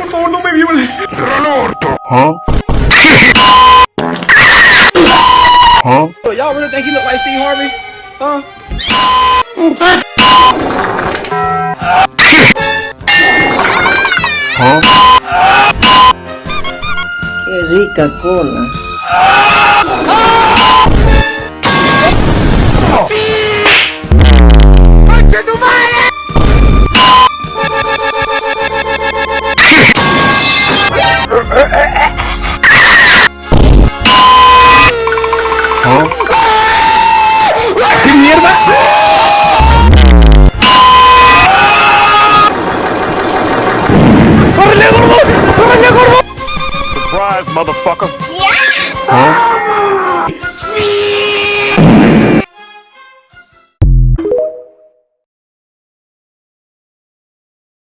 por favor, no me viole. ¡Cierra el orto! ¿Ah? ¿Ah? Y'all really think he look like Steve Harvey? Huh? ¿Ah? Qué rica cola. ¡Concha tu madre! ¿Ah? ¿Qué mierda? ¡Córrele, gordo! ¡Córrele, gordo! Surprise, motherfucker. Yeah. ¿Ah?